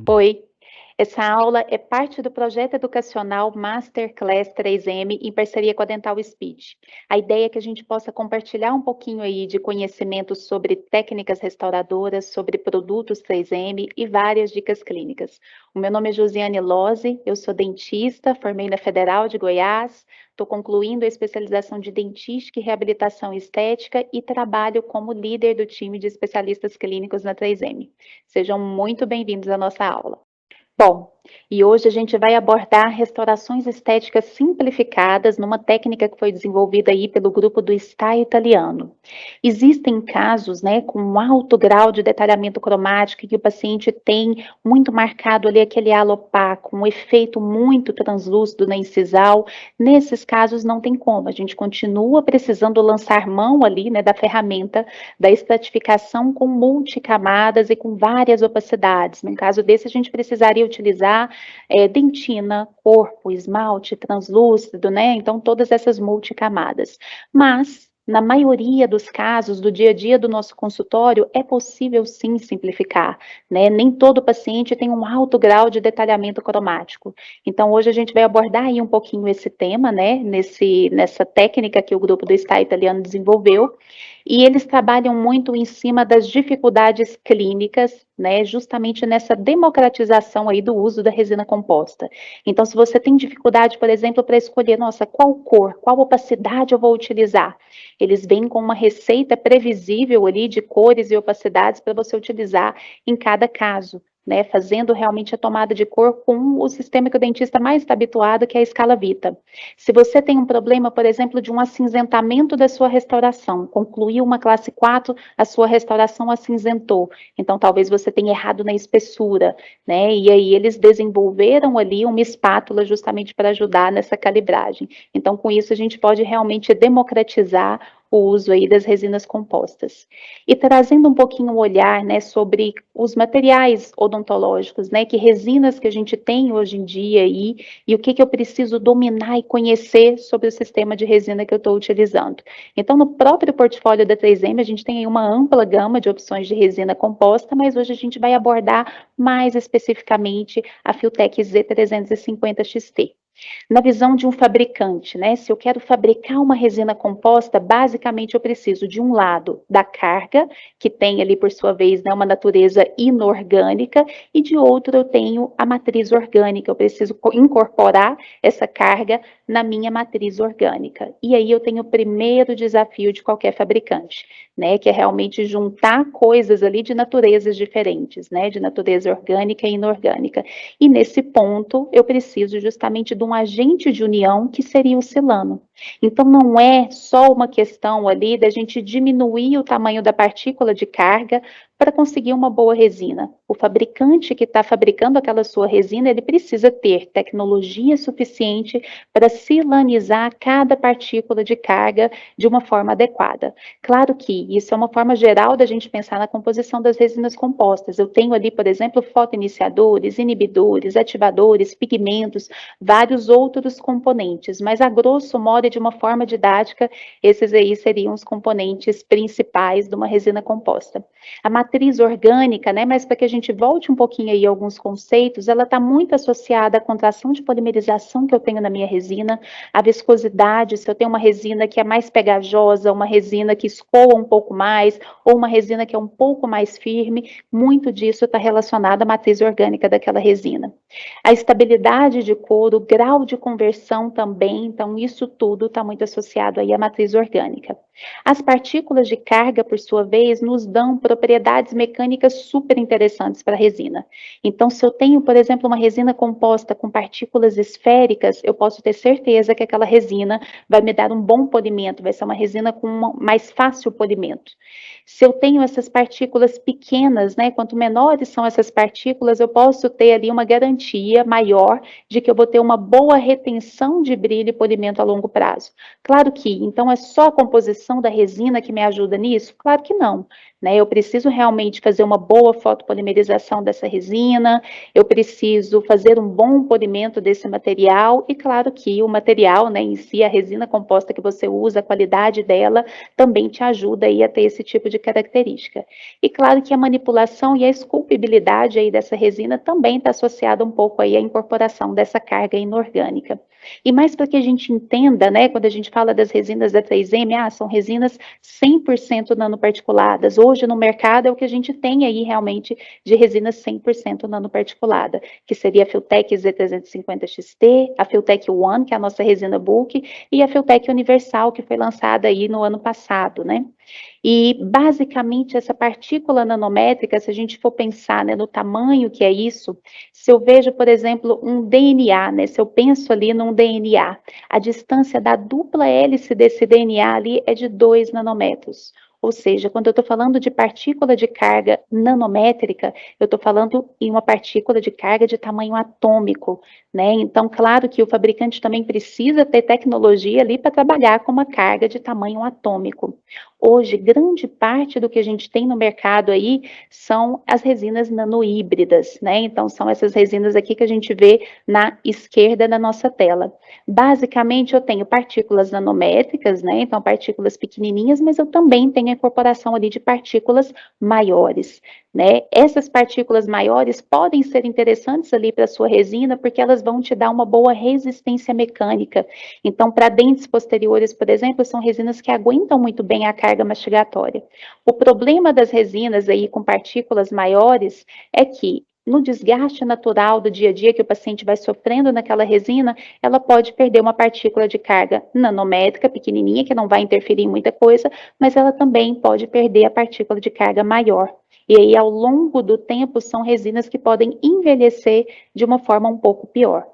Oi, essa aula é parte do projeto educacional Masterclass 3M em parceria com a Dental Speech. A ideia é que a gente possa compartilhar um pouquinho aí de conhecimentos sobre técnicas restauradoras, sobre produtos 3M e várias dicas clínicas. O meu nome é Josiane Lozzi, eu sou dentista, formei na Federal de Goiás, estou concluindo a especialização de dentística e reabilitação estética e trabalho como líder do time de especialistas clínicos na 3M. Sejam muito bem-vindos à nossa aula. Bom, e hoje a gente vai abordar restaurações estéticas simplificadas numa técnica que foi desenvolvida aí pelo grupo do Style Italiano. Existem casos, né, com um alto grau de detalhamento cromático que o paciente tem muito marcado ali aquele halo opaco, um efeito muito translúcido na incisal. Nesses casos não tem como, a gente continua precisando lançar mão ali, né, da ferramenta da estratificação com multicamadas e com várias opacidades. No caso desse, a gente precisaria utilizar dentina, corpo, esmalte, translúcido, né? Então, todas essas multicamadas. Mas, na maioria dos casos do dia a dia do nosso consultório, é possível sim simplificar, né? Nem todo paciente tem um alto grau de detalhamento cromático. Então, hoje a gente vai abordar aí um pouquinho esse tema, né? Nessa técnica que o grupo do Style Italiano desenvolveu. E eles trabalham muito em cima das dificuldades clínicas, né, justamente nessa democratização aí do uso da resina composta. Então, se você tem dificuldade, por exemplo, para escolher, nossa, qual cor, qual opacidade eu vou utilizar? Eles vêm com uma receita previsível ali de cores e opacidades para você utilizar em cada caso, né, fazendo realmente a tomada de cor com o sistema que o dentista mais está habituado, que é a escala Vita. Se você tem um problema, por exemplo, de um acinzentamento da sua restauração, concluiu uma classe 4, a sua restauração acinzentou, então talvez você tenha errado na espessura, né, e aí eles desenvolveram ali uma espátula justamente para ajudar nessa calibragem. Então, com isso, a gente pode realmente democratizar o uso aí das resinas compostas. E trazendo um pouquinho o olhar, né, sobre os materiais odontológicos, né, que resinas que a gente tem hoje em dia aí, e o que eu preciso dominar e conhecer sobre o sistema de resina que eu estou utilizando. Então, no próprio portfólio da 3M, a gente tem aí uma ampla gama de opções de resina composta, mas hoje a gente vai abordar mais especificamente a Filtek Z350XT. Na visão de um fabricante, né? Se eu quero fabricar uma resina composta, basicamente eu preciso de um lado da carga, que tem ali por sua vez, né, uma natureza inorgânica, e de outro eu tenho a matriz orgânica, eu preciso incorporar essa carga na minha matriz orgânica. E aí eu tenho o primeiro desafio de qualquer fabricante, né, que é realmente juntar coisas ali de naturezas diferentes, né, de natureza orgânica e inorgânica. E nesse ponto eu preciso justamente de um agente de união que seria o silano. Então não é só uma questão ali da gente diminuir o tamanho da partícula de carga para conseguir uma boa resina. O fabricante que está fabricando aquela sua resina, ele precisa ter tecnologia suficiente para silanizar cada partícula de carga de uma forma adequada. Claro que isso é uma forma geral da gente pensar na composição das resinas compostas. Eu tenho ali, por exemplo, fotoiniciadores, inibidores, ativadores, pigmentos, vários outros componentes, mas a grosso modo, de uma forma didática, esses aí seriam os componentes principais de uma resina composta. A matriz orgânica, né, mas para que a gente volte um pouquinho aí a alguns conceitos, ela está muito associada à contração de polimerização que eu tenho na minha resina, a viscosidade, se eu tenho uma resina que é mais pegajosa, uma resina que escoa um pouco mais, ou uma resina que é um pouco mais firme, muito disso está relacionado à matriz orgânica daquela resina. A estabilidade de couro, o grau de conversão também, então isso tudo está muito associado aí à matriz orgânica. As partículas de carga, por sua vez, nos dão propriedades mecânicas super interessantes para a resina. Então, se eu tenho, por exemplo, uma resina composta com partículas esféricas, eu posso ter certeza que aquela resina vai me dar um bom polimento, vai ser uma resina com mais fácil polimento. Se eu tenho essas partículas pequenas, né, quanto menores são essas partículas, eu posso ter ali uma garantia maior de que eu vou ter uma boa retenção de brilho e polimento a longo prazo. prazo. Claro que, então é só a composição da resina que me ajuda nisso? Claro que não, né? Eu preciso realmente fazer uma boa fotopolimerização dessa resina, eu preciso fazer um bom polimento desse material e claro que o material, né, em si, a resina composta que você usa, a qualidade dela também te ajuda aí a ter esse tipo de característica. E claro que a manipulação e a esculpibilidade aí dessa resina também está associada um pouco aí à incorporação dessa carga inorgânica. E mais para que a gente entenda, né, quando a gente fala das resinas da 3M, são resinas 100% nanoparticuladas. Hoje no mercado é o que a gente tem aí realmente de resina 100% nanoparticulada, que seria a Filtek Z350XT, a Filtek One, que é a nossa resina bulk, e a Filtek Universal, que foi lançada aí no ano passado, né? E, basicamente, essa partícula nanométrica, se a gente for pensar, né, no tamanho que é isso, se eu vejo, por exemplo, um DNA, né, se eu penso ali num DNA, a distância da dupla hélice desse DNA ali é de 2 nanômetros. Ou seja, quando eu estou falando de partícula de carga nanométrica, eu estou falando em uma partícula de carga de tamanho atômico, né? Então, claro que o fabricante também precisa ter tecnologia ali para trabalhar com uma carga de tamanho atômico. Hoje, grande parte do que a gente tem no mercado aí são as resinas nanohíbridas, né? Então, são essas resinas aqui que a gente vê na esquerda da nossa tela. Basicamente, eu tenho partículas nanométricas, né? Então, partículas pequenininhas, mas eu também tenho a incorporação ali de partículas maiores, né? Essas partículas maiores podem ser interessantes ali para a sua resina, porque elas vão te dar uma boa resistência mecânica. Então, para dentes posteriores, por exemplo, são resinas que aguentam muito bem a carga mastigatória. O problema das resinas aí com partículas maiores é que no desgaste natural do dia a dia que o paciente vai sofrendo naquela resina, ela pode perder uma partícula de carga nanométrica, pequenininha, que não vai interferir em muita coisa, mas ela também pode perder a partícula de carga maior. E aí, ao longo do tempo, são resinas que podem envelhecer de uma forma um pouco pior.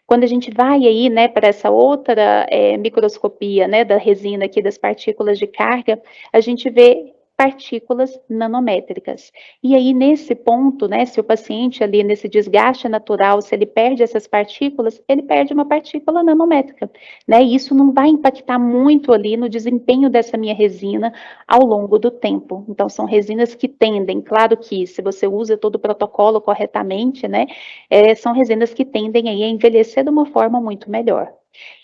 Quando a gente vai aí, né, para essa outra microscopia, né, da resina aqui, das partículas de carga, a gente vê partículas nanométricas. E aí, nesse ponto, né, se o paciente ali, nesse desgaste natural, se ele perde essas partículas, ele perde uma partícula nanométrica, né, e isso não vai impactar muito ali no desempenho dessa minha resina ao longo do tempo. Então, são resinas que tendem, claro que se você usa todo o protocolo corretamente, né, são resinas que tendem aí a envelhecer de uma forma muito melhor.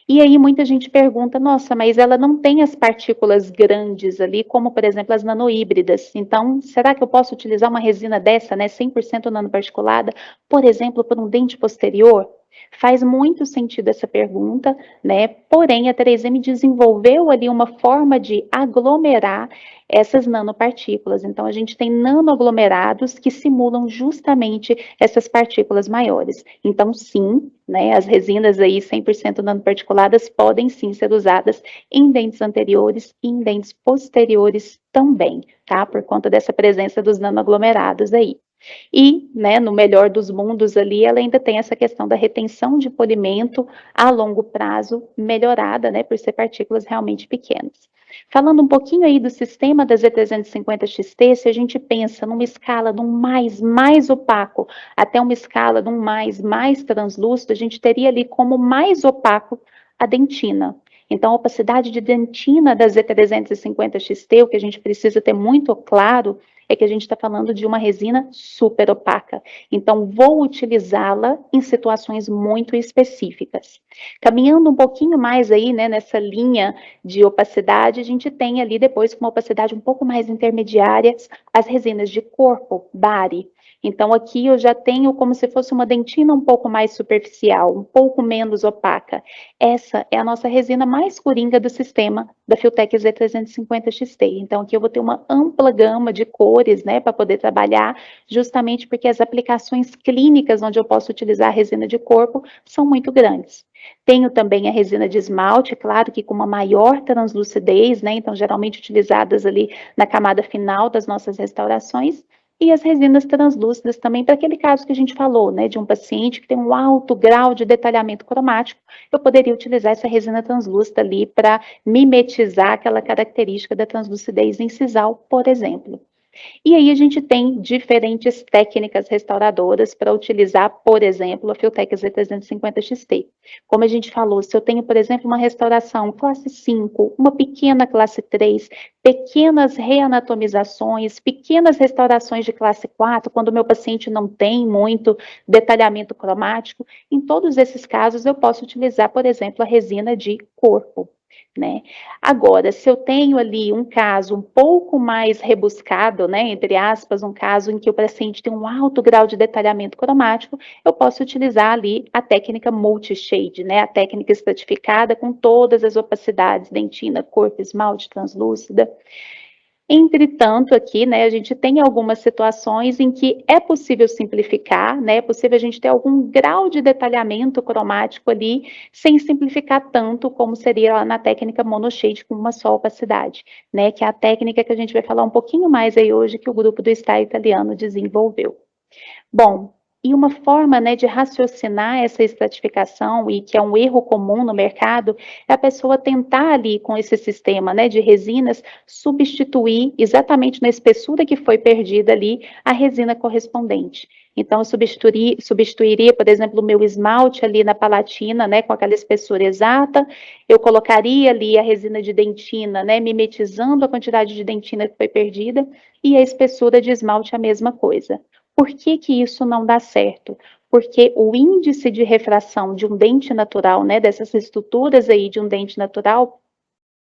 E aí muita gente pergunta, nossa, mas ela não tem as partículas grandes ali, como por exemplo as nanohíbridas. Então, será que eu posso utilizar uma resina dessa, né, 100% nanoparticulada, por exemplo, para um dente posterior? Faz muito sentido essa pergunta, né? Porém, a 3M desenvolveu ali uma forma de aglomerar essas nanopartículas. Então, a gente tem nanoaglomerados que simulam justamente essas partículas maiores. Então, sim, né, as resinas aí 100% nanoparticuladas podem sim ser usadas em dentes anteriores e em dentes posteriores também, tá? Por conta dessa presença dos nanoaglomerados aí. E, né, no melhor dos mundos ali, ela ainda tem essa questão da retenção de polimento a longo prazo melhorada, né, por ser partículas realmente pequenas. Falando um pouquinho aí do sistema da Z350XT, se a gente pensa numa escala de um mais opaco até uma escala de um mais translúcido, a gente teria ali como mais opaco a dentina. Então, a opacidade de dentina da Z350XT, o que a gente precisa ter muito claro é que a gente está falando de uma resina super opaca. Então, vou utilizá-la em situações muito específicas. Caminhando um pouquinho mais aí, né, nessa linha de opacidade, a gente tem ali depois com uma opacidade um pouco mais intermediária, as resinas de corpo, Bari. Então, aqui eu já tenho como se fosse uma dentina um pouco mais superficial, um pouco menos opaca. Essa é a nossa resina mais coringa do sistema da Filtek Z350XT. Então, aqui eu vou ter uma ampla gama de cores, né, para poder trabalhar, justamente porque as aplicações clínicas onde eu posso utilizar a resina de corpo são muito grandes. Tenho também a resina de esmalte, claro que com uma maior translucidez, né, então geralmente utilizadas ali na camada final das nossas restaurações, e as resinas translúcidas também, para aquele caso que a gente falou, né, de um paciente que tem um alto grau de detalhamento cromático, eu poderia utilizar essa resina translúcida ali para mimetizar aquela característica da translucidez incisal, por exemplo. E aí a gente tem diferentes técnicas restauradoras para utilizar, por exemplo, a Filtek Z350 XT. Como a gente falou, se eu tenho, por exemplo, uma restauração classe 5, uma pequena classe 3, pequenas reanatomizações, pequenas restaurações de classe 4, quando o meu paciente não tem muito detalhamento cromático, em todos esses casos eu posso utilizar, por exemplo, a resina de corpo, né? Agora, se eu tenho ali um caso um pouco mais rebuscado, né, entre aspas, um caso em que o paciente tem um alto grau de detalhamento cromático, eu posso utilizar ali a técnica multi-shade, né, a técnica estratificada com todas as opacidades, dentina, corpo, esmalte, translúcida. Entretanto, aqui, né, a gente tem algumas situações em que é possível simplificar, né, é possível a gente ter algum grau de detalhamento cromático ali, sem simplificar tanto como seria lá na técnica monoshade com uma só opacidade, né, que é a técnica que a gente vai falar um pouquinho mais aí hoje que o grupo do Style Italiano desenvolveu. Bom, e uma forma, né, de raciocinar essa estratificação, e que é um erro comum no mercado, é a pessoa tentar ali com esse sistema, né, de resinas, substituir exatamente na espessura que foi perdida ali, a resina correspondente. Então, eu substituiria, por exemplo, o meu esmalte ali na palatina, né, com aquela espessura exata, eu colocaria ali a resina de dentina, né, mimetizando a quantidade de dentina que foi perdida, e a espessura de esmalte a mesma coisa. Por que que isso não dá certo? Porque o índice de refração de um dente natural, né, dessas estruturas aí de um dente natural,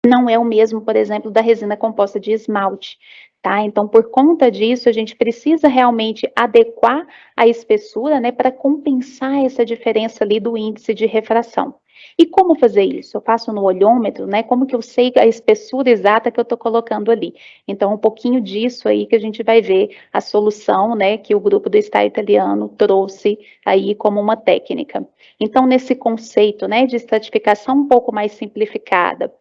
não é o mesmo, por exemplo, da resina composta de esmalte, tá? Então, por conta disso, a gente precisa realmente adequar a espessura, né, para compensar essa diferença ali do índice de refração. E como fazer isso? Eu faço no olhômetro, né? Como que eu sei a espessura exata que eu estou colocando ali? Então, um pouquinho disso aí que a gente vai ver a solução, né, que o grupo do Style Italiano trouxe aí como uma técnica. Então, nesse conceito, né, de estratificação um pouco mais simplificada,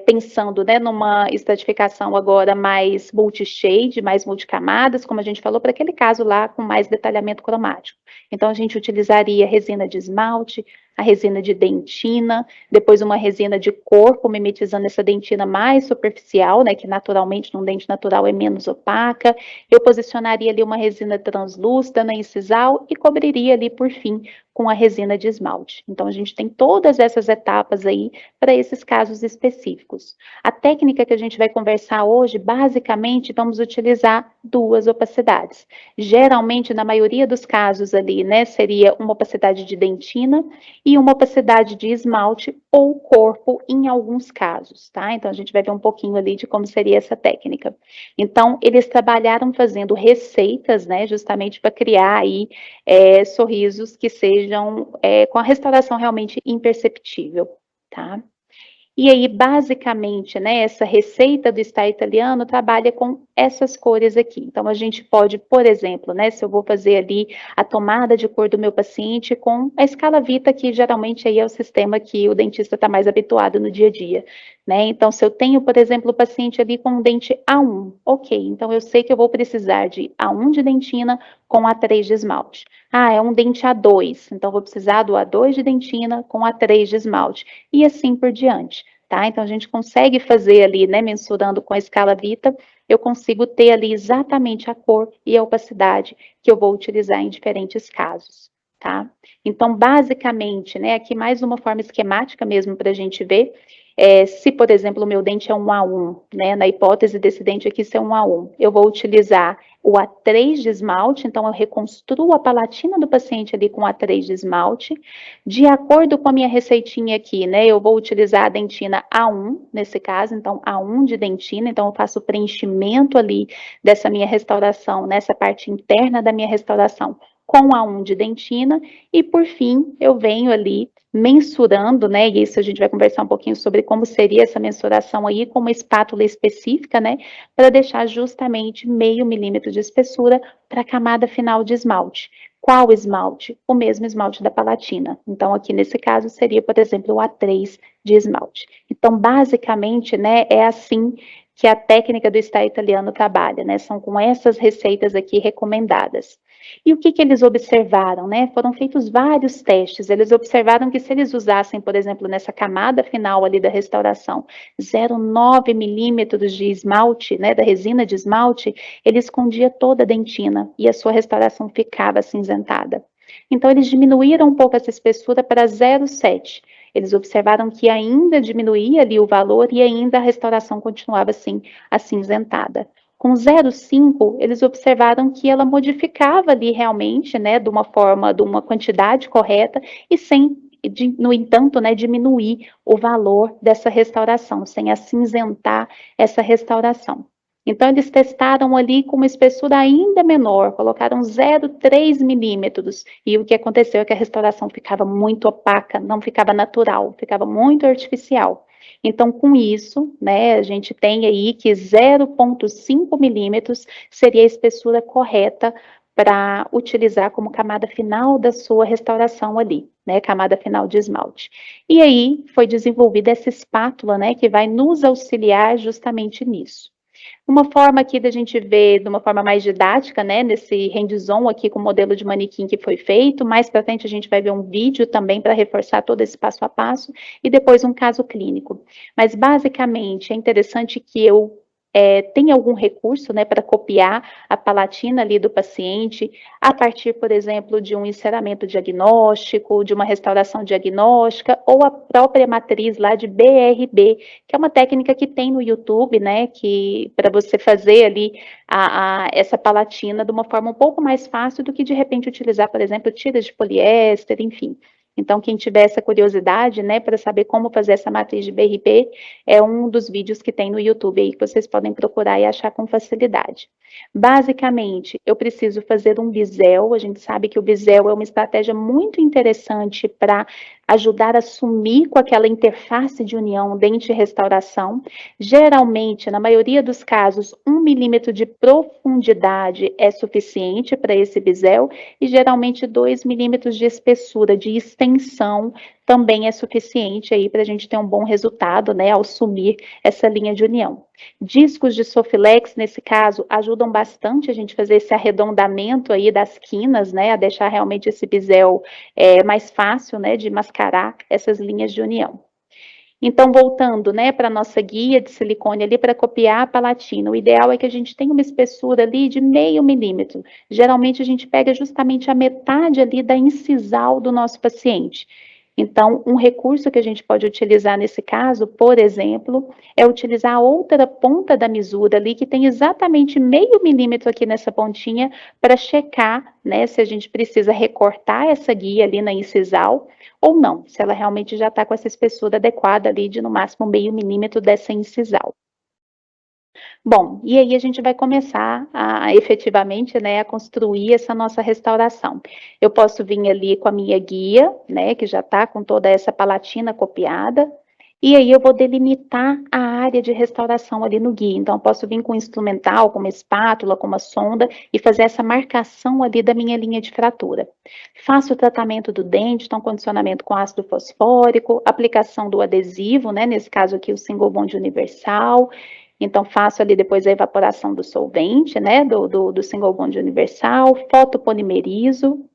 pensando, né, numa estratificação agora mais multi-shade, mais multicamadas, como a gente falou, para aquele caso lá com mais detalhamento cromático. Então, a gente utilizaria resina de esmalte, a resina de dentina, depois uma resina de corpo, mimetizando essa dentina mais superficial, né, que naturalmente num dente natural é menos opaca. Eu posicionaria ali uma resina translúcida na incisal e cobriria ali, por fim, com a resina de esmalte. Então, a gente tem todas essas etapas aí para esses casos específicos. A técnica que a gente vai conversar hoje, basicamente, vamos utilizar duas opacidades. Geralmente, na maioria dos casos ali, né, seria uma opacidade de dentina e uma opacidade de esmalte ou corpo em alguns casos, tá? Então, a gente vai ver um pouquinho ali de como seria essa técnica. Então, eles trabalharam fazendo receitas, né, justamente para criar aí sorrisos que sejam com a restauração realmente imperceptível, tá? E aí, basicamente, né, essa receita do Style Italiano trabalha com essas cores aqui. Então, a gente pode, por exemplo, né, se eu vou fazer ali a tomada de cor do meu paciente com a escala Vita, que geralmente aí é o sistema que o dentista está mais habituado no dia a dia, né? Então, se eu tenho, por exemplo, o paciente ali com um dente A1, ok, então eu sei que eu vou precisar de A1 de dentina com A3 de esmalte. Ah, é um dente A2, então vou precisar do A2 de dentina com A3 de esmalte, e assim por diante. Tá? Então, a gente consegue fazer ali, né, mensurando com a escala Vita, eu consigo ter ali exatamente a cor e a opacidade que eu vou utilizar em diferentes casos, tá? Então, basicamente, né, aqui mais uma forma esquemática mesmo para a gente ver, se, por exemplo, o meu dente é um A1, né, na hipótese desse dente aqui ser um A1, eu vou utilizar o A3 de esmalte, então eu reconstruo a palatina do paciente ali com A3 de esmalte. De acordo com a minha receitinha aqui, né, eu vou utilizar a dentina A1, nesse caso, então A1 de dentina, então eu faço o preenchimento ali dessa minha restauração, nessa parte interna da minha restauração, com A1 de dentina, e por fim, eu venho ali mensurando, né, e isso a gente vai conversar um pouquinho sobre como seria essa mensuração aí, com uma espátula específica, né, para deixar justamente meio milímetro de espessura para a camada final de esmalte. Qual esmalte? O mesmo esmalte da palatina. Então, aqui nesse caso, seria, por exemplo, o A3 de esmalte. Então, basicamente, né, é assim que a técnica do Style Italiano trabalha, né? São com essas receitas aqui recomendadas. E o que que eles observaram, né? Foram feitos vários testes. Eles observaram que se eles usassem, por exemplo, nessa camada final ali da restauração, 0,9 milímetros de esmalte, né, da resina de esmalte, ele escondia toda a dentina e a sua restauração ficava acinzentada. Então, eles diminuíram um pouco essa espessura para 0,7. Eles observaram que ainda diminuía ali o valor e ainda a restauração continuava assim, acinzentada. Com 0,5, eles observaram que ela modificava ali realmente, né, de uma forma, de uma quantidade correta e sem, no entanto, né, diminuir o valor dessa restauração, sem acinzentar essa restauração. Então, eles testaram ali com uma espessura ainda menor, colocaram 0,3 milímetros, e o que aconteceu é que a restauração ficava muito opaca, não ficava natural, ficava muito artificial. Então, com isso, né, a gente tem aí que 0,5 milímetros seria a espessura correta para utilizar como camada final da sua restauração ali, né, camada final de esmalte. E aí foi desenvolvida essa espátula, né, que vai nos auxiliar justamente nisso. Uma forma aqui da gente ver de uma forma mais didática, né, nesse hands-on aqui com o modelo de manequim que foi feito, mais para frente a gente vai ver um vídeo também para reforçar todo esse passo a passo e depois um caso clínico. Mas basicamente é interessante que eu tenha algum recurso, né, para copiar a palatina ali do paciente, a partir, por exemplo, de um enceramento diagnóstico, de uma restauração diagnóstica, ou a própria matriz lá de BRB, que é uma técnica que tem no YouTube, né, que para você fazer ali essa palatina de uma forma um pouco mais fácil do que de repente utilizar, por exemplo, tiras de poliéster, enfim. Então, quem tiver essa curiosidade, né, para saber como fazer essa matriz de BRB, é um dos vídeos que tem no YouTube aí que vocês podem procurar e achar com facilidade. Basicamente, eu preciso fazer um bisel. A gente sabe que o bisel é uma estratégia muito interessante para ajudar a sumir com aquela interface de união dente-restauração. Geralmente, na maioria dos casos, 1 milímetro de profundidade é suficiente para esse bisel e geralmente 2 milímetros de espessura, de extensão, também é suficiente aí para a gente ter um bom resultado, né, ao sumir essa linha de união. Discos de Soflex, nesse caso, ajudam bastante a gente fazer esse arredondamento aí das quinas, né, a deixar realmente esse bisel mais fácil, né, de mascarar essas linhas de união. Então, voltando, né, para a nossa guia de silicone ali para copiar a palatina, o ideal é que a gente tenha uma espessura ali de 0,5 milímetro. Geralmente a gente pega justamente a metade ali da incisal do nosso paciente. Então, um recurso que a gente pode utilizar nesse caso, por exemplo, é utilizar a outra ponta da misura ali, que tem exatamente 0,5 milímetro aqui nessa pontinha, para checar, né, se a gente precisa recortar essa guia ali na incisal, ou não, se ela realmente já está com essa espessura adequada ali de no máximo 0,5 milímetro dessa incisal. Bom, e aí a gente vai começar a efetivamente, né, a construir essa nossa restauração. Eu posso vir ali com a minha guia, né, que já está com toda essa palatina copiada, e aí eu vou delimitar a área de restauração ali no guia. Então, eu posso vir com um instrumental, com uma espátula, com uma sonda, e fazer essa marcação ali da minha linha de fratura. Faço o tratamento do dente, então condicionamento com ácido fosfórico, aplicação do adesivo, né, nesse caso aqui o single bond universal. Então, faço ali depois a evaporação do solvente, né, do single bond universal, fotopolimerizo,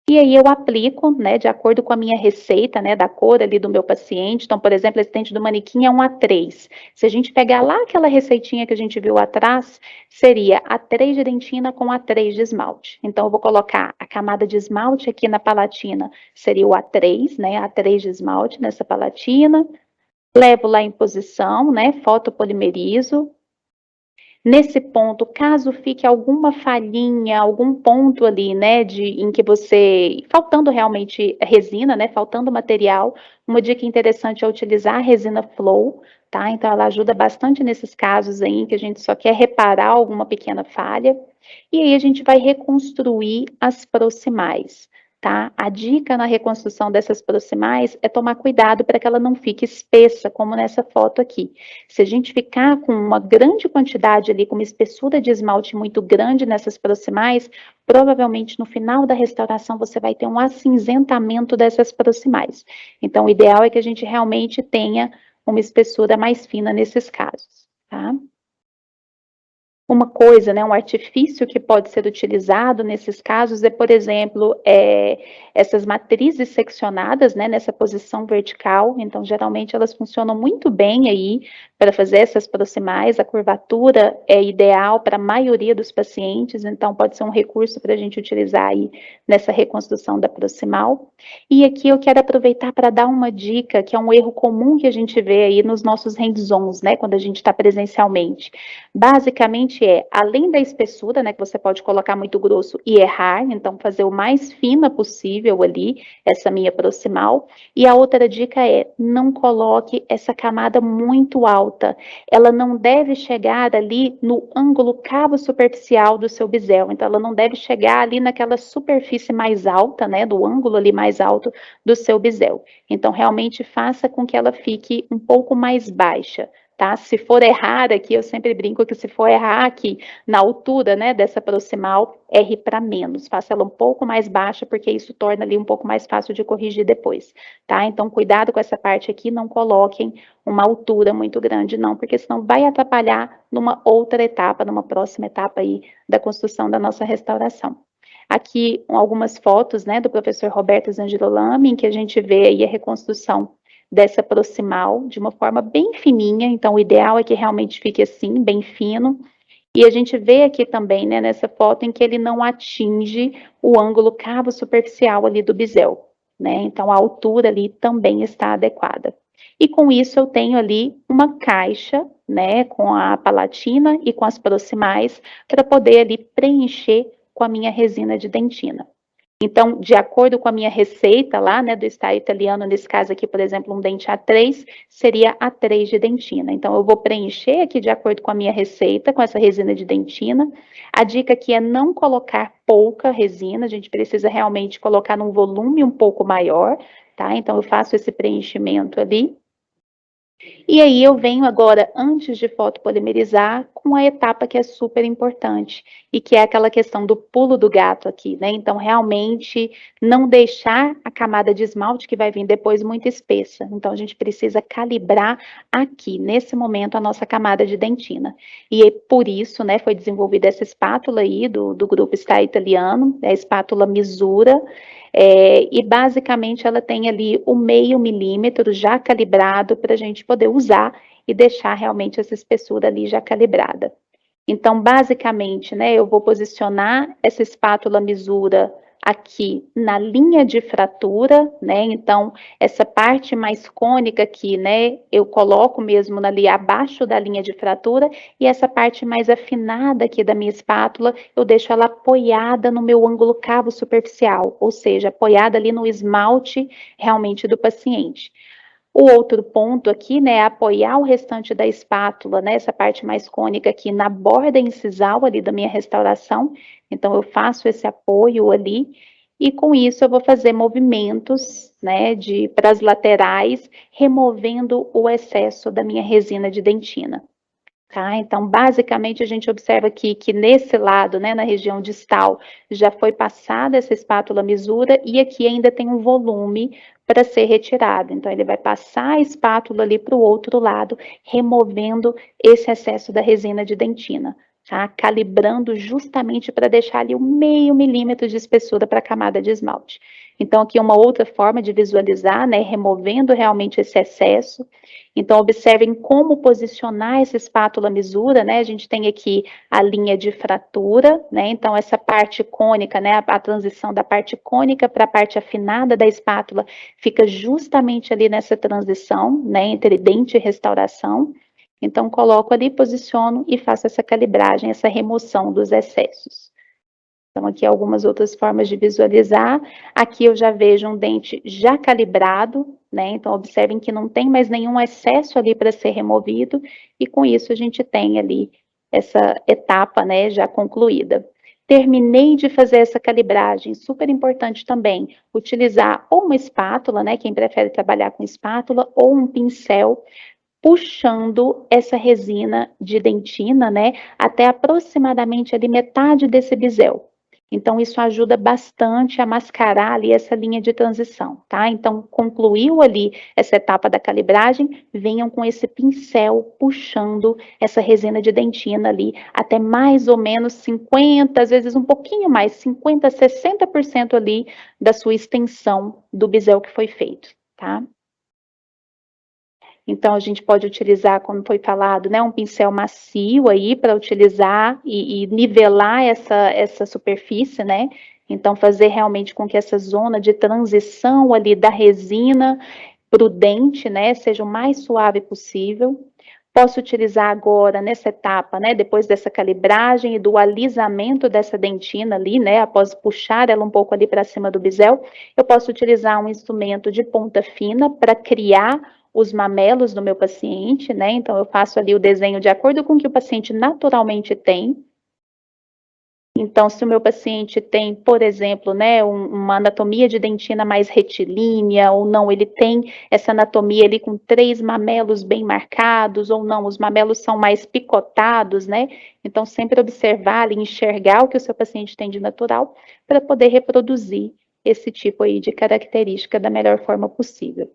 e aí eu aplico, né, de acordo com a minha receita, né, da cor ali do meu paciente. Então, por exemplo, esse dente do manequim é um A3. Se a gente pegar lá aquela receitinha que a gente viu atrás, seria A3 de dentina com A3 de esmalte. Então, eu vou colocar a camada de esmalte aqui na palatina, seria o A3, né, A3 de esmalte nessa palatina. Levo lá em posição, né, fotopolimerizo. Nesse ponto, caso fique alguma falhinha, algum ponto ali, né, em que você, faltando realmente resina, né, faltando material, uma dica interessante é utilizar a resina Flow, tá? Então, ela ajuda bastante nesses casos aí em que a gente só quer reparar alguma pequena falha. E aí, a gente vai reconstruir as proximais. Tá? A dica na reconstrução dessas proximais é tomar cuidado para que ela não fique espessa, como nessa foto aqui. Se a gente ficar com uma grande quantidade ali, com uma espessura de esmalte muito grande nessas proximais, provavelmente no final da restauração você vai ter um acinzentamento dessas proximais. Então, o ideal é que a gente realmente tenha uma espessura mais fina nesses casos, tá? Uma coisa, né, um artifício que pode ser utilizado nesses casos é, por exemplo, essas matrizes seccionadas, né, nessa posição vertical. Então, geralmente elas funcionam muito bem aí para fazer essas proximais. A curvatura é ideal para a maioria dos pacientes, então pode ser um recurso para a gente utilizar aí nessa reconstrução da proximal. E aqui eu quero aproveitar para dar uma dica, que é um erro comum que a gente vê aí nos nossos hands-ons, né, quando a gente está presencialmente. Basicamente além da espessura, né, que você pode colocar muito grosso e errar, então fazer o mais fina possível ali, essa minha proximal. E a outra dica é, não coloque essa camada muito alta. Ela não deve chegar ali no ângulo cavo superficial do seu bisel, então ela não deve chegar ali naquela superfície mais alta, né, do ângulo ali mais alto do seu bisel. Então, realmente faça com que ela fique um pouco mais baixa. Tá? Se for errar aqui, eu sempre brinco que se for errar aqui na altura, né, dessa proximal, erre para menos, faça ela um pouco mais baixa, porque isso torna ali um pouco mais fácil de corrigir depois, tá? Então, cuidado com essa parte aqui, não coloquem uma altura muito grande, não, porque senão vai atrapalhar numa outra etapa, numa próxima etapa aí da construção da nossa restauração. Aqui, algumas fotos, né, do professor Roberto Zangirolami, em que a gente vê aí a reconstrução dessa proximal de uma forma bem fininha, então o ideal é que realmente fique assim, bem fino. E a gente vê aqui também, né, nessa foto, em que ele não atinge o ângulo cavo superficial ali do bisel, né? Então a altura ali também está adequada. E com isso eu tenho ali uma caixa, né, com a palatina e com as proximais, para poder ali preencher com a minha resina de dentina. Então, de acordo com a minha receita lá, né, do estilo italiano, nesse caso aqui, por exemplo, um dente A3, seria A3 de dentina. Então, eu vou preencher aqui de acordo com a minha receita, com essa resina de dentina. A dica aqui é não colocar pouca resina, a gente precisa realmente colocar num volume um pouco maior, tá? Então, eu faço esse preenchimento ali. E aí eu venho agora, antes de fotopolimerizar, com a etapa que é super importante, e que é aquela questão do pulo do gato aqui, né? Então, realmente, não deixar a camada de esmalte que vai vir depois muito espessa. Então, a gente precisa calibrar aqui, nesse momento, a nossa camada de dentina. E por isso, né, foi desenvolvida essa espátula aí do grupo Star Italiano, é a espátula Misura, e basicamente ela tem ali o 0,5 milímetro já calibrado para a gente poder usar e deixar realmente essa espessura ali já calibrada. Então, basicamente, né, eu vou posicionar essa espátula Misura aqui na linha de fratura, né? Então, essa parte mais cônica aqui, né, eu coloco mesmo ali abaixo da linha de fratura, e essa parte mais afinada aqui da minha espátula, eu deixo ela apoiada no meu ângulo cavo superficial, ou seja, apoiada ali no esmalte realmente do paciente. O outro ponto aqui, né, é apoiar o restante da espátula, né, essa parte mais cônica aqui na borda incisal ali da minha restauração. Então, eu faço esse apoio ali, e com isso eu vou fazer movimentos, né, para as laterais, removendo o excesso da minha resina de dentina. Tá? Então, basicamente, a gente observa aqui que nesse lado, né, na região distal, já foi passada essa espátula misura, e aqui ainda tem um volume para ser retirado. Então, ele vai passar a espátula ali para o outro lado, removendo esse excesso da resina de dentina, tá? Calibrando justamente para deixar ali o 0,5 milímetro de espessura para a camada de esmalte. Então, aqui uma outra forma de visualizar, né, removendo realmente esse excesso. Então, observem como posicionar essa espátula misura, né? A gente tem aqui a linha de fratura, né? Então, essa parte cônica, né? A transição da parte cônica para a parte afinada da espátula fica justamente ali nessa transição, né? Entre dente e restauração. Então, coloco ali, posiciono e faço essa calibragem, essa remoção dos excessos. Então, aqui algumas outras formas de visualizar. Aqui eu já vejo um dente já calibrado, né? Então, observem que não tem mais nenhum excesso ali para ser removido, e com isso a gente tem ali essa etapa, né, já concluída. Terminei de fazer essa calibragem, super importante também, utilizar ou uma espátula, né, quem prefere trabalhar com espátula, ou um pincel, puxando essa resina de dentina, né, até aproximadamente ali metade desse bisel. Então, isso ajuda bastante a mascarar ali essa linha de transição, tá? Então, concluiu ali essa etapa da calibragem, venham com esse pincel puxando essa resina de dentina ali até mais ou menos 50, às vezes um pouquinho mais, 50, 60% ali da sua extensão do bisel que foi feito, tá? Então, a gente pode utilizar, como foi falado, né, um pincel macio aí para utilizar e nivelar essa superfície, né? Então, fazer realmente com que essa zona de transição ali da resina para o dente, né, seja o mais suave possível. Posso utilizar agora, nessa etapa, né, depois dessa calibragem e do alisamento dessa dentina ali, né, após puxar ela um pouco ali para cima do bisel, eu posso utilizar um instrumento de ponta fina para criar os mamelos do meu paciente, né, então eu faço ali o desenho de acordo com o que o paciente naturalmente tem. Então, se o meu paciente tem, por exemplo, né, uma anatomia de dentina mais retilínea, ou não, ele tem essa anatomia ali com 3 mamelos bem marcados, ou não, os mamelos são mais picotados, né? Então, sempre observar e enxergar o que o seu paciente tem de natural, para poder reproduzir esse tipo aí de característica da melhor forma possível.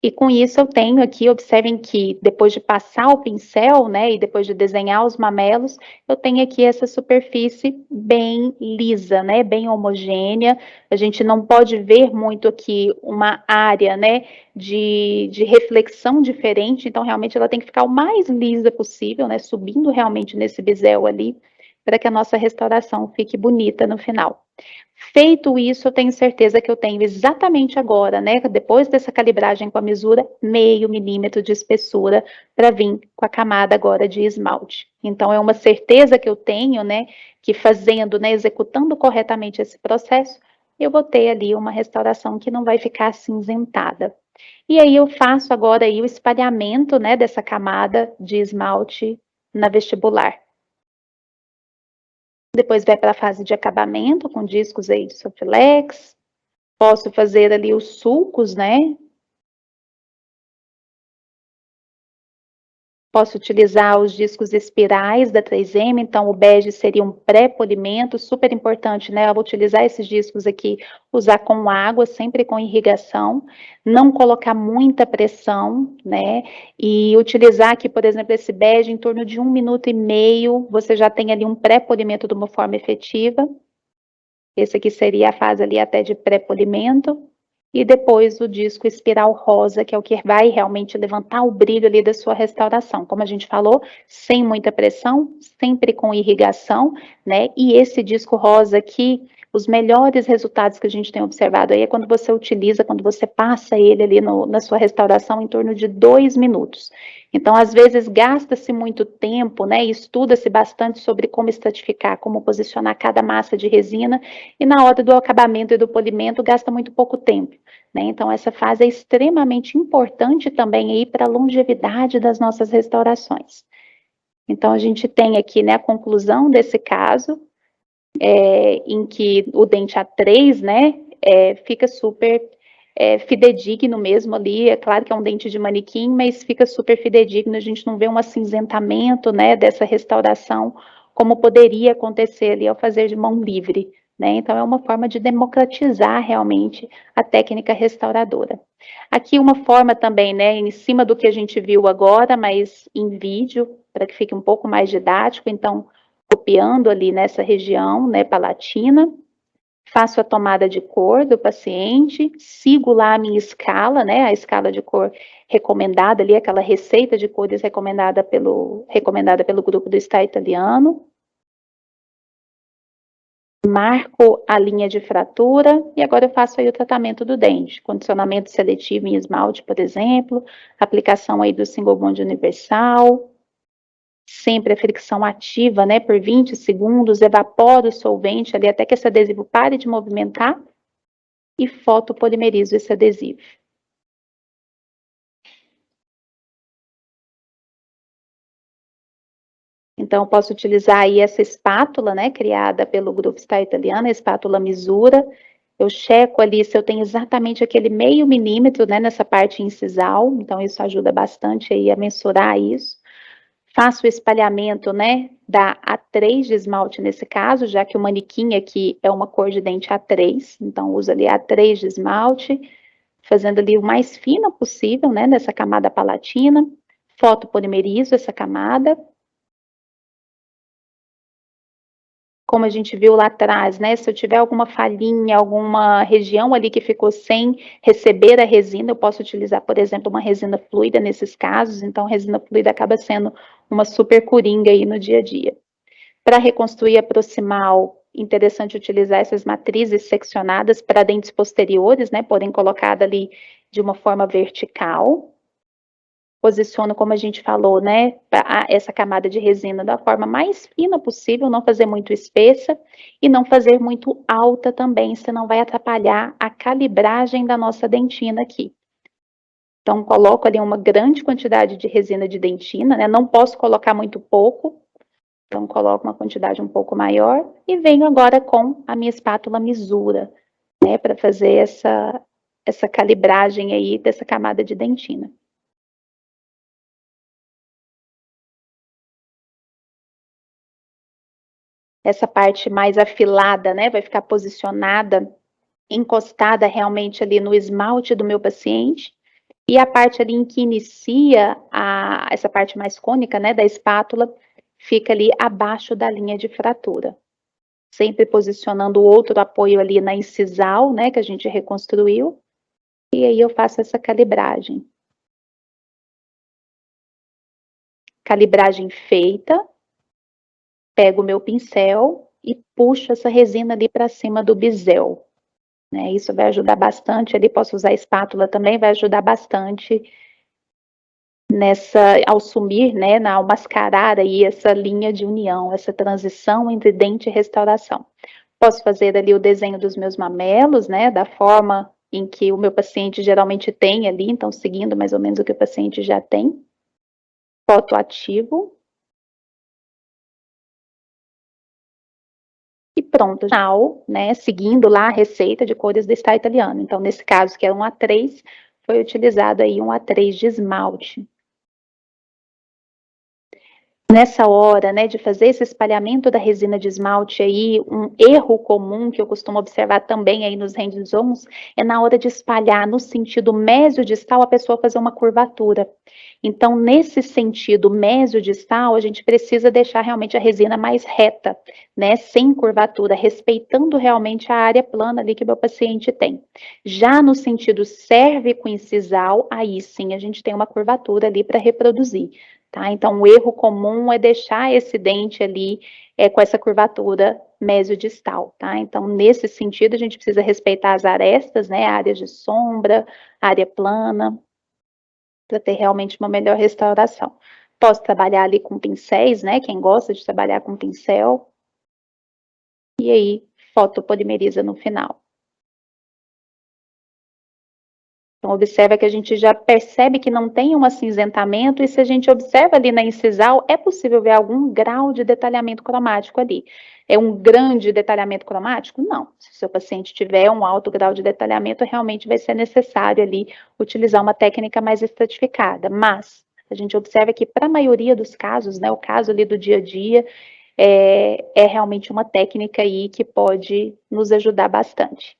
E com isso eu tenho aqui, observem que depois de passar o pincel, né, e depois de desenhar os mamelos, eu tenho aqui essa superfície bem lisa, né, bem homogênea. A gente não pode ver muito aqui uma área, né, de reflexão diferente, então realmente ela tem que ficar o mais lisa possível, né, subindo realmente nesse bisel ali, para que a nossa restauração fique bonita no final. Feito isso, eu tenho certeza que eu tenho exatamente agora, né, depois dessa calibragem com a mesura, meio milímetro de espessura para vir com a camada agora de esmalte. Então, é uma certeza que eu tenho, né, que fazendo, né, executando corretamente esse processo, eu vou ter ali uma restauração que não vai ficar acinzentada. E aí eu faço agora aí o espalhamento, né, dessa camada de esmalte na vestibular. Depois vai para a fase de acabamento com discos aí de Soflex. Posso fazer ali os sulcos, né? Posso utilizar os discos espirais da 3M, então o bege seria um pré-polimento, super importante, né? Eu vou utilizar esses discos aqui, usar com água, sempre com irrigação, não colocar muita pressão, né? E utilizar aqui, por exemplo, esse bege em torno de 1 minuto e meio, você já tem ali um pré-polimento de uma forma efetiva. Esse aqui seria a fase ali até de pré-polimento. E depois o disco espiral rosa, que é o que vai realmente levantar o brilho ali da sua restauração. Como a gente falou, sem muita pressão, sempre com irrigação, né? E esse disco rosa aqui, os melhores resultados que a gente tem observado aí é quando você utiliza, quando você passa ele ali na sua restauração em torno de 2 minutos. Então, às vezes, gasta-se muito tempo, né? Estuda-se bastante sobre como estratificar, como posicionar cada massa de resina, e na hora do acabamento e do polimento gasta muito pouco tempo, né? Então essa fase é extremamente importante também aí para a longevidade das nossas restaurações. Então a gente tem aqui, né, a conclusão desse caso, em que o dente A3, né, fica super fidedigno mesmo ali, é claro que é um dente de manequim, mas fica super fidedigno, a gente não vê um acinzentamento, né, dessa restauração, como poderia acontecer ali ao fazer de mão livre, né, então é uma forma de democratizar realmente a técnica restauradora. Aqui uma forma também, né, em cima do que a gente viu agora, mas em vídeo, para que fique um pouco mais didático, então, copiando ali nessa região, né, palatina, faço a tomada de cor do paciente, sigo lá a minha escala, né, a escala de cor recomendada ali, aquela receita de cores recomendada pelo grupo do Star Italiano. Marco a linha de fratura e agora eu faço aí o tratamento do dente, condicionamento seletivo em esmalte, por exemplo, aplicação aí do single bond universal, sempre a fricção ativa, né, por 20 segundos, evapora o solvente ali até que esse adesivo pare de movimentar e fotopolimerizo esse adesivo. Então, eu posso utilizar aí essa espátula, né, criada pelo grupo Star Italiano, a espátula Misura. Eu checo ali se eu tenho exatamente aquele meio milímetro, né, nessa parte incisal, então isso ajuda bastante aí a mensurar isso. Faço o espalhamento, né, da A3 de esmalte nesse caso, já que o manequim aqui é uma cor de dente A3, então uso ali A3 de esmalte, fazendo ali o mais fino possível, né, nessa camada palatina. Fotopolimerizo essa camada. Como a gente viu lá atrás, né? Se eu tiver alguma falhinha, alguma região ali que ficou sem receber a resina, eu posso utilizar, por exemplo, uma resina fluida nesses casos. Então, resina fluida acaba sendo uma super coringa aí no dia a dia. Para reconstruir a proximal, interessante utilizar essas matrizes seccionadas para dentes posteriores, né? Porém, colocada ali de uma forma vertical. Posiciono, como a gente falou, né, essa camada de resina da forma mais fina possível, não fazer muito espessa e não fazer muito alta também, senão vai atrapalhar a calibragem da nossa dentina aqui. Então, coloco ali uma grande quantidade de resina de dentina, né, não posso colocar muito pouco, então coloco uma quantidade um pouco maior e venho agora com a minha espátula misura, né, para fazer essa calibragem aí dessa camada de dentina. Essa parte mais afilada, né, vai ficar posicionada, encostada realmente ali no esmalte do meu paciente, e a parte ali em que inicia essa parte mais cônica, né, da espátula, fica ali abaixo da linha de fratura. Sempre posicionando o outro apoio ali na incisal, né, que a gente reconstruiu, e aí eu faço essa calibragem. Calibragem feita, pego o meu pincel e puxo essa resina ali para cima do bisel. Né, isso vai ajudar bastante, ali posso usar a espátula também, vai ajudar bastante ao sumir, né, ao mascarar aí essa linha de união, essa transição entre dente e restauração. Posso fazer ali o desenho dos meus mamelos, né, da forma em que o meu paciente geralmente tem ali, então seguindo mais ou menos o que o paciente já tem. Fotoativo. E pronto, final, né, seguindo lá a receita de cores do Star Italiano. Então, nesse caso, que é um A3, foi utilizado aí um A3 de esmalte. Nessa hora, né, de fazer esse espalhamento da resina de esmalte aí, um erro comum que eu costumo observar também aí nos hands-ons é na hora de espalhar no sentido mesiodistal a pessoa fazer uma curvatura. Então, nesse sentido mesiodistal, a gente precisa deixar realmente a resina mais reta, né, sem curvatura, respeitando realmente a área plana ali que o meu paciente tem. Já no sentido cérvico-incisal, aí sim a gente tem uma curvatura ali para reproduzir. Tá? Então, o erro comum é deixar esse dente ali com essa curvatura mesiodistal, tá? Então, nesse sentido, a gente precisa respeitar as arestas, né? Áreas de sombra, área plana, para ter realmente uma melhor restauração. Posso trabalhar ali com pincéis, né? Quem gosta de trabalhar com pincel. E aí, fotopolimeriza no final. Então, observa que a gente já percebe que não tem um acinzentamento, e se a gente observa ali na incisal, é possível ver algum grau de detalhamento cromático ali. É um grande detalhamento cromático? Não. Se o seu paciente tiver um alto grau de detalhamento, realmente vai ser necessário ali utilizar uma técnica mais estratificada. Mas a gente observa que para a maioria dos casos, né, o caso ali do dia a dia, é realmente uma técnica aí que pode nos ajudar bastante.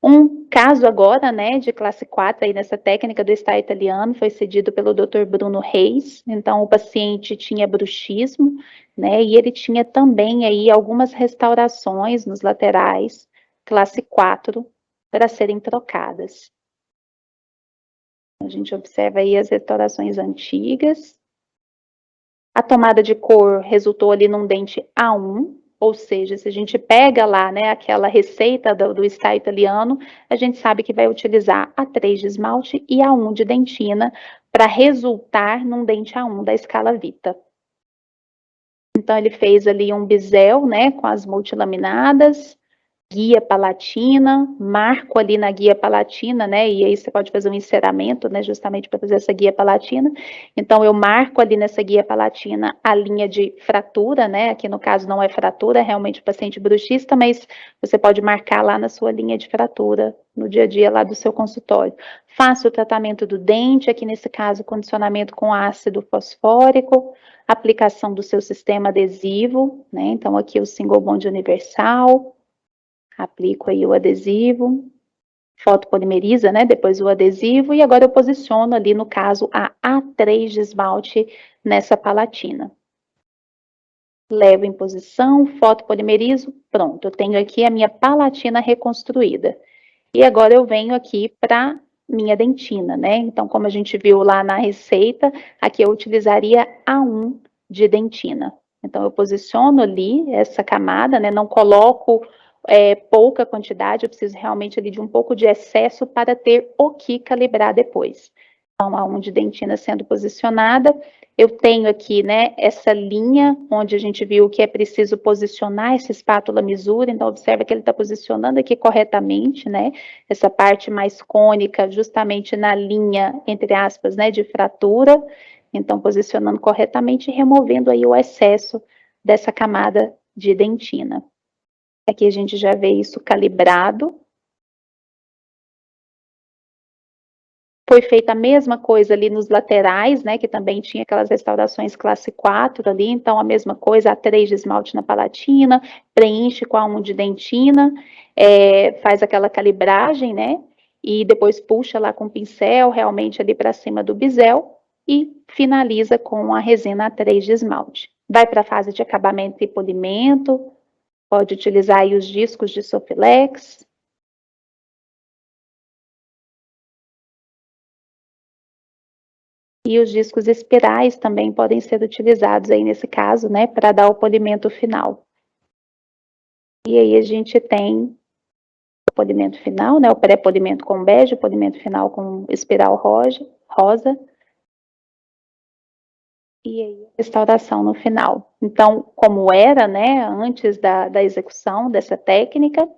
Um caso agora, né, de classe 4 aí nessa técnica do Star Italiano foi cedido pelo Dr. Bruno Reis. Então, o paciente tinha bruxismo, né, e ele tinha também aí algumas restaurações nos laterais, classe 4, para serem trocadas. A gente observa aí as restaurações antigas. A tomada de cor resultou ali num dente A1, ou seja, se a gente pega lá, né, aquela receita do Star Italiano, a gente sabe que vai utilizar A3 de esmalte e A1 de dentina para resultar num dente A1 da escala Vita. Então, ele fez ali um bisel, né, com as multilaminadas, guia palatina, marco ali na guia palatina, né, e aí você pode fazer um enceramento, né, justamente para fazer essa guia palatina. Então, eu marco ali nessa guia palatina a linha de fratura, né, aqui no caso não é fratura, é realmente o paciente bruxista, mas você pode marcar lá na sua linha de fratura, no dia a dia lá do seu consultório. Faço o tratamento do dente, aqui nesse caso, condicionamento com ácido fosfórico, aplicação do seu sistema adesivo, né, então aqui o single bond universal, aplico aí o adesivo, fotopolimeriza, né, depois o adesivo, e agora eu posiciono ali, no caso, a A3 de esmalte nessa palatina. Levo em posição, fotopolimerizo, pronto, eu tenho aqui a minha palatina reconstruída. E agora eu venho aqui para minha dentina, né, então como a gente viu lá na receita, aqui eu utilizaria A1 de dentina. Então eu posiciono ali essa camada, né, não coloco pouca quantidade, eu preciso realmente ali de um pouco de excesso para ter o que calibrar depois. Então, a 1 de dentina sendo posicionada, eu tenho aqui, né, essa linha onde a gente viu que é preciso posicionar essa espátula misura, então observa que ele está posicionando aqui corretamente, né, essa parte mais cônica, justamente na linha, entre aspas, né, de fratura, então posicionando corretamente e removendo aí o excesso dessa camada de dentina. Aqui a gente já vê isso calibrado. Foi feita a mesma coisa ali nos laterais, né, que também tinha aquelas restaurações classe 4 ali, então a mesma coisa, A3 de esmalte na palatina, preenche com a 1 de dentina, faz aquela calibragem, né, e depois puxa lá com o pincel, realmente ali para cima do bisel, e finaliza com a resina A3 de esmalte. Vai para a fase de acabamento e polimento, pode utilizar aí os discos de Sofilex. E os discos espirais também podem ser utilizados aí nesse caso, né, para dar o polimento final. E aí a gente tem o polimento final, né, o pré-polimento com bege, o polimento final com espiral rosa. E aí a restauração no final. Então, como era, né, antes da execução dessa técnica,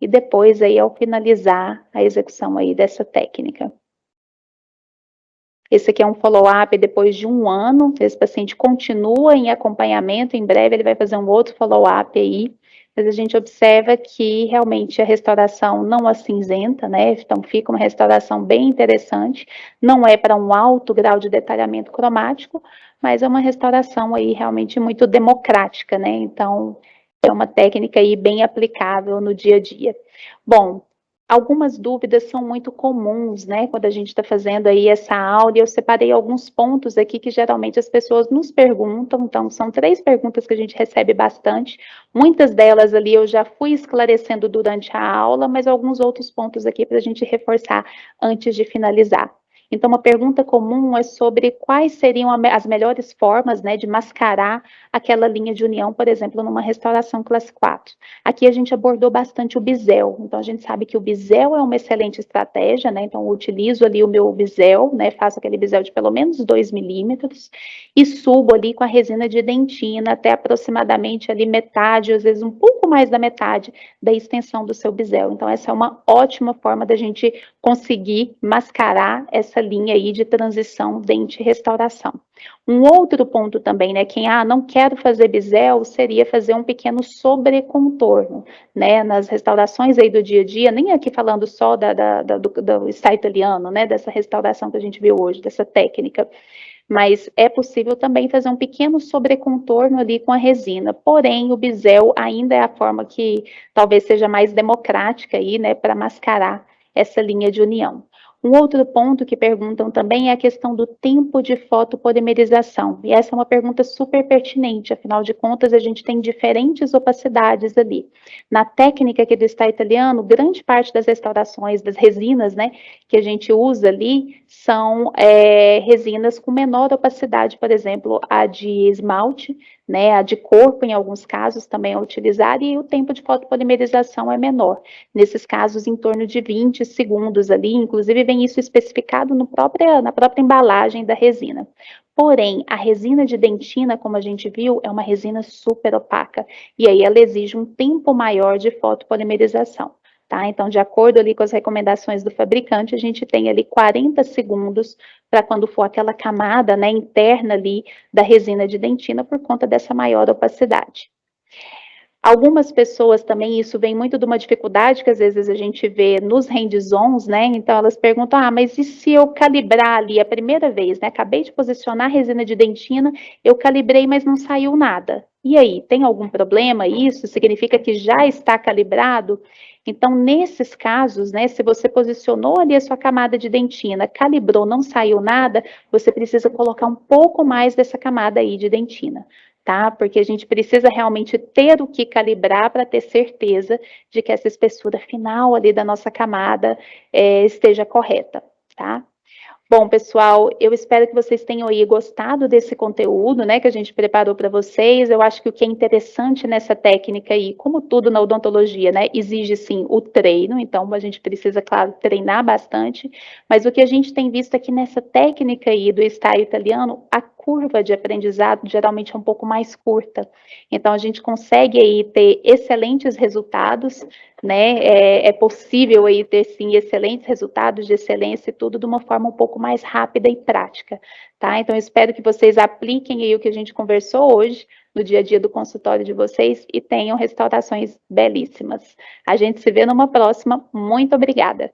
e depois aí ao finalizar a execução aí dessa técnica. Esse aqui é um follow-up depois de 1 ano, esse paciente continua em acompanhamento, em breve ele vai fazer um outro follow-up aí, mas a gente observa que realmente a restauração não acinzenta, né, então fica uma restauração bem interessante, não é para um alto grau de detalhamento cromático, mas é uma restauração aí realmente muito democrática, né, então é uma técnica aí bem aplicável no dia a dia. Bom, algumas dúvidas são muito comuns, né, quando a gente está fazendo aí essa aula, e eu separei alguns pontos aqui que geralmente as pessoas nos perguntam, então são 3 perguntas que a gente recebe bastante, muitas delas ali eu já fui esclarecendo durante a aula, mas alguns outros pontos aqui para a gente reforçar antes de finalizar. Então, uma pergunta comum é sobre quais seriam as melhores formas, né, de mascarar aquela linha de união, por exemplo, numa restauração classe 4. Aqui a gente abordou bastante o bisel, então a gente sabe que o bisel é uma excelente estratégia, né, então eu utilizo ali o meu bisel, né, faço aquele bisel de pelo menos 2 milímetros e subo ali com a resina de dentina até aproximadamente ali metade, às vezes um pouco mais da metade da extensão do seu bisel. Então essa é uma ótima forma da gente conseguir mascarar essa linha aí de transição dente-restauração. Um outro ponto também, né, quem, não quero fazer bisel, seria fazer um pequeno sobrecontorno, né, nas restaurações aí do dia a dia, nem aqui falando só do style italiano, né, dessa restauração que a gente viu hoje, dessa técnica, mas é possível também fazer um pequeno sobrecontorno ali com a resina, porém o bisel ainda é a forma que talvez seja mais democrática aí, né, para mascarar essa linha de união. Um outro ponto que perguntam também é a questão do tempo de fotopolimerização. E essa é uma pergunta super pertinente, afinal de contas, a gente tem diferentes opacidades ali. Na técnica aqui do style italiano, grande parte das restaurações das resinas, né, que a gente usa ali, são resinas com menor opacidade, por exemplo, a de esmalte, né? A de corpo, em alguns casos, também é utilizada e o tempo de fotopolimerização é menor. Nesses casos, em torno de 20 segundos ali, inclusive vem isso especificado na própria embalagem da resina. Porém, a resina de dentina, como a gente viu, é uma resina super opaca, e aí ela exige um tempo maior de fotopolimerização. Tá? Então, de acordo ali com as recomendações do fabricante, a gente tem ali 40 segundos para quando for aquela camada, né, interna ali da resina de dentina por conta dessa maior opacidade. Algumas pessoas também, isso vem muito de uma dificuldade que às vezes a gente vê nos hands-ons, né? Então elas perguntam, mas e se eu calibrar ali a primeira vez, né? Acabei de posicionar a resina de dentina, eu calibrei, mas não saiu nada. E aí, tem algum problema? Isso significa que já está calibrado? Então, nesses casos, né, se você posicionou ali a sua camada de dentina, calibrou, não saiu nada, você precisa colocar um pouco mais dessa camada aí de dentina. Tá? Porque a gente precisa realmente ter o que calibrar para ter certeza de que essa espessura final ali da nossa camada esteja correta, tá? Bom, pessoal, eu espero que vocês tenham aí gostado desse conteúdo, né, que a gente preparou para vocês. Eu acho que o que é interessante nessa técnica aí, como tudo na odontologia, né, exige sim o treino, então a gente precisa, claro, treinar bastante, mas o que a gente tem visto aqui nessa técnica aí do style italiano, a curva de aprendizado geralmente é um pouco mais curta. Então a gente consegue aí ter excelentes resultados, né? É possível aí ter sim excelentes resultados de excelência e tudo de uma forma um pouco mais rápida e prática, tá? Então, eu espero que vocês apliquem aí o que a gente conversou hoje no dia a dia do consultório de vocês e tenham restaurações belíssimas. A gente se vê numa próxima. Muito obrigada.